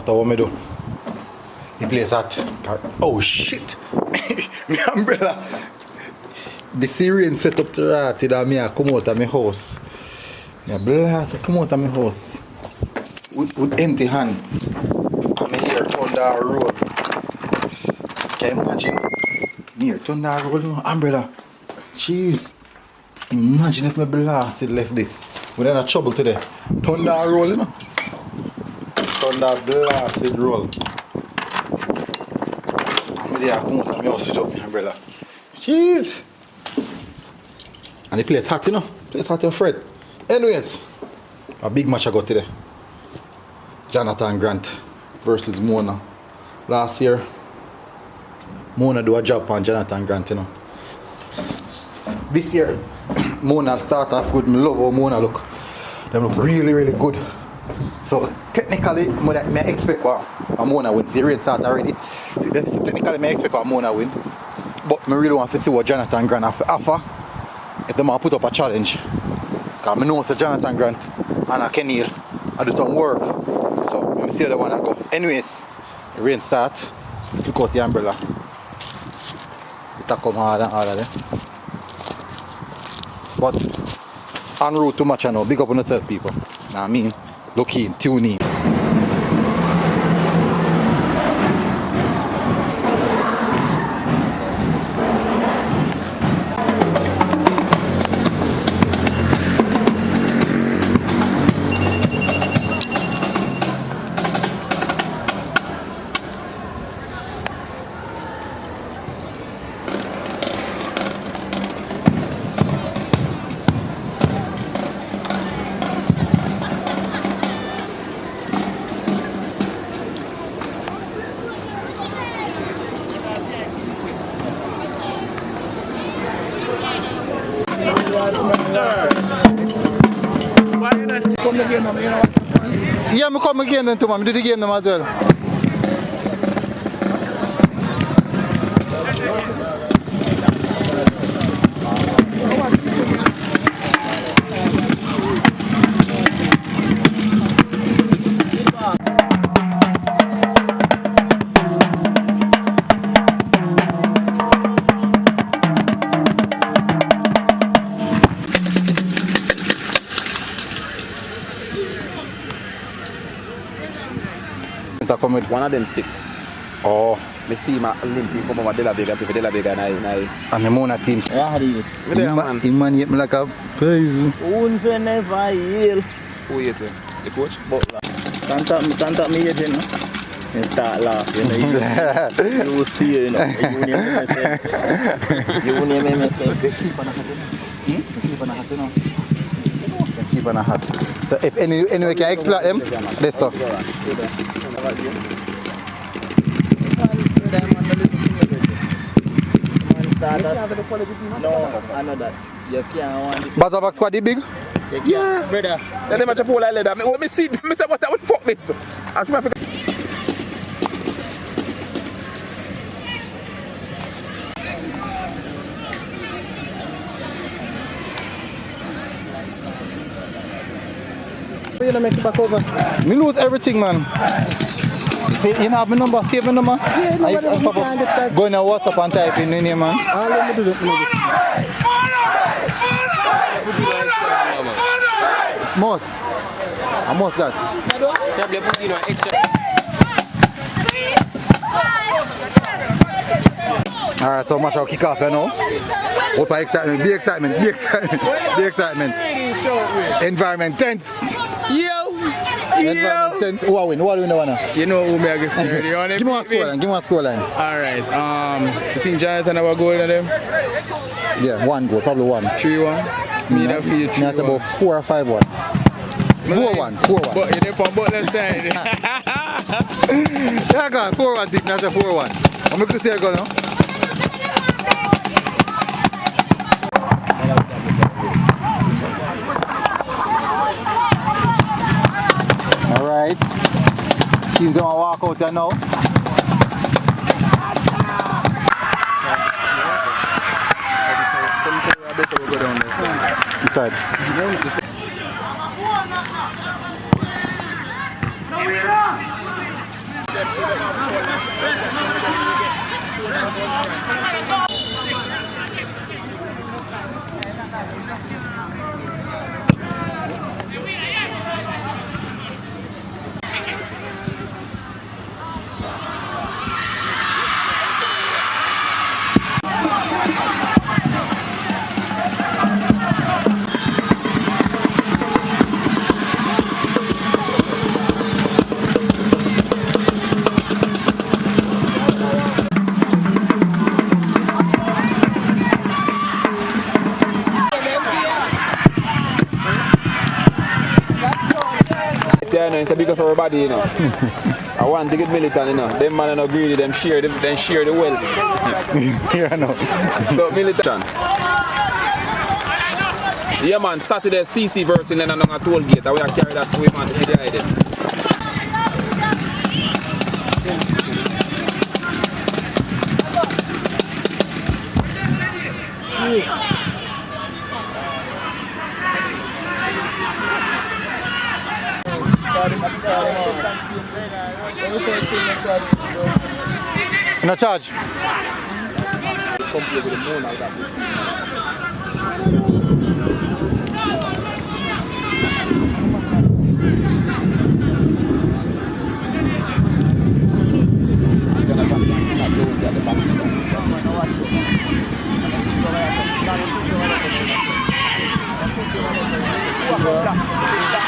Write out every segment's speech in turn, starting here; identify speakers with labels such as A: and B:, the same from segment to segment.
A: after what I do. The place hot. Oh shit! My umbrella. The Syrian set up to that that me I come out of my house. I blast I come out of my house with empty hand. I'm here Thunder Road. Can you imagine? Near Thunder Road, no umbrella. Jeez. Imagine if my blasted left this. We're in a trouble today. Thunder Roll, you know? Thunder blasted roll. I'm there, I come out of my house, sit up my umbrella. Jeez. And the place hot, you know? The place hot, Fred. Anyways, a big match I got today. Jonathan Grant versus Mona. Last year, Mona do a job on Jonathan Grant, you know. This year, Mona start off good. I love how Mona look. They look really, really good. So technically, I expect what Mona wins. The rain start already. So technically, I expect what Mona win. But I really want to see what Jonathan Grant have to offer if they might put up a challenge. Because I know it's Jonathan Grant and Kenil I do some work. So let me see how they want to go. Anyways, the rain start. Look out the umbrella. It come hard and harder there. But en route to match I know. Big up on yourself, people. Know what I mean? Look in, tune in. Yeah, I come again then too, man. I did the game them as well.
B: One of them sick.
A: Oh.
B: I see my Olympic come over De La Vega and
A: And the Mona teams.
C: Yeah, how do you?
A: Man yet me like a praise.
C: Wounds will never heal.
B: who you the coach?
C: Butler. Contact me agent, no? And start laughing. You will steal, you know. You name MSN.
A: Keep on a hat, Keep on a hat, you know. Keep on a hat. So if anyway can exploit them, that's so.
C: No, I know that. You can't want this.
A: Bazavac squad is big?
C: Yeah, brother.
B: Let them match a pole like that. Let me see. Me say what I would fuck this. I'll try to.
A: You don't make it back over. Me lose everything, man. See, you know have my number? Save my number?
D: Yeah, no, whatever you can get that.
A: Go in a WhatsApp and type in your name, man.
D: All let me do that.
A: Most. I must that. Alright, so much I'll kick off, you know. Hope I excitement, be excitement, be excitement, be excitement. Environment tense. Environment tense. Who are win? Who are win the one?
B: You know who me I guess.
A: Give me one scoreline, give me one scoreline.
B: Alright, you think Jonathan have a goal in them?
A: Yeah, one goal, probably one.
B: 3-1? Me that feel 3-1.
A: That's about 4 or 5-1. 4-1, 4-1.
B: But you didn't on Butler side.
A: Yeah, go on, 4-1 big, that's a 4-1. I'm going to say I go now. Alright. Teams gonna walk out there now. This side.
B: Yeah, no, it's a big up for everybody, you know. I want to get militant, you know. Them man are not greedy, them share the wealth.
A: Yeah, I know.
B: So militant. Yeah man, Saturday CC verse in Lennon on a toll gate. I will carry that to him and to the idea.
A: No charge.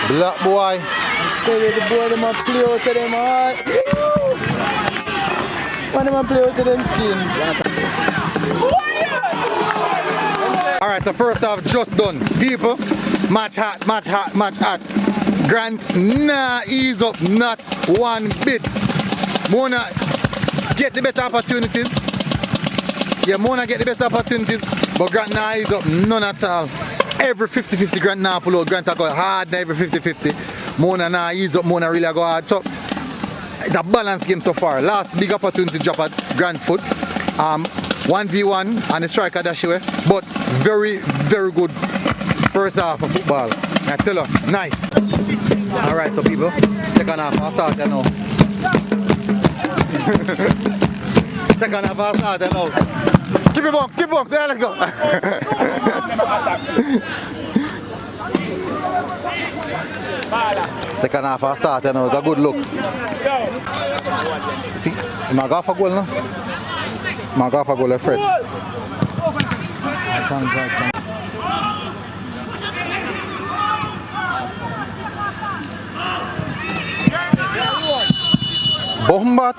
A: Black boy.
D: Tell you the boy them a play out to them heart. When them a play out to them skin.
A: Alright, so first off, just done. People, match hot, match hot, match hot. Grant, nah, ease up, not one bit. Mona, get the better opportunities. Yeah, Mona get the better opportunities, but Grant nah ease up, none at all. Every 50-50 Grant nah pull out, Grant I go hard every 50-50. Mona nah ease up, Mona really go hard. So, it's a balanced game so far. Last big opportunity drop at Grant foot. 1v1 and the striker dash away, but very, very good first half of football. I tell you, nice. Alright, so people, second half I'll start now. Second half I'll start now. Keep it box, yeah, let's go. Second half I'll start now, it's a good look. See, you might go for goal now. My golf goal left Fred. Bomba.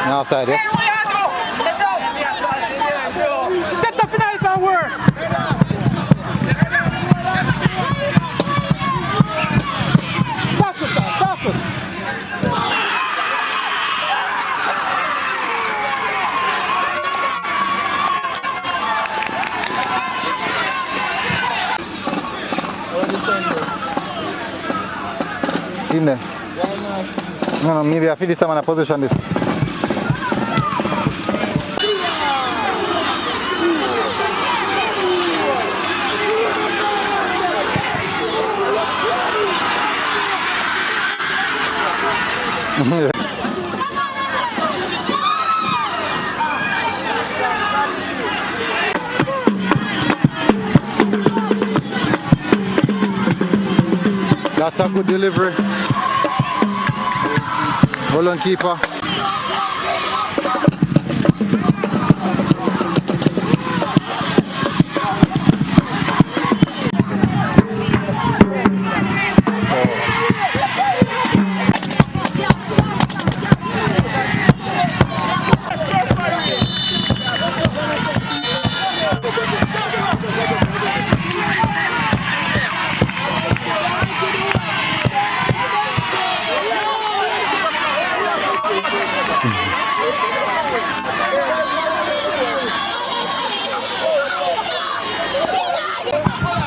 A: Outside, yeah.
D: Get up nice and work. Tackle.
A: See him there? No, maybe I feel this time in a position this. That's a good delivery. Hold on, keeper.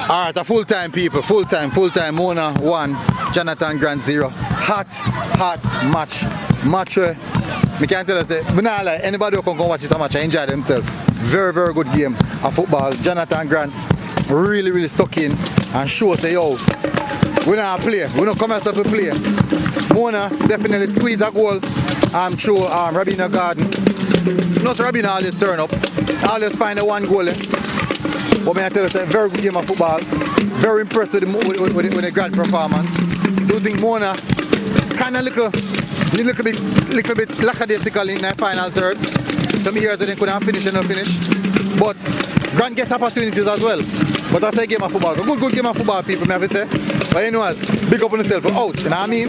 A: Alright, a full time people, full time. Mona 1, Jonathan Grant 0. Hot match. Me can't tell you, me not like anybody who can go watch this match and enjoy themselves. Very good game of football. Jonathan Grant really stuck in and show say, yo, we not play, we don't come ourselves to play. Mona definitely squeeze a goal through Rabina Garden. Not Rabina always turn up, always find a one goal. But I tell you, it's a very good game of football. Very impressed with the Grant performance. Do think Mona kind of little bit lackadaisical in the final third. Some years they couldn't finish and not finish. But Grant get opportunities as well. But that's a game of football. A good game of football, people, may have to say. But anyways, big up on yourself. Out, you know what I mean?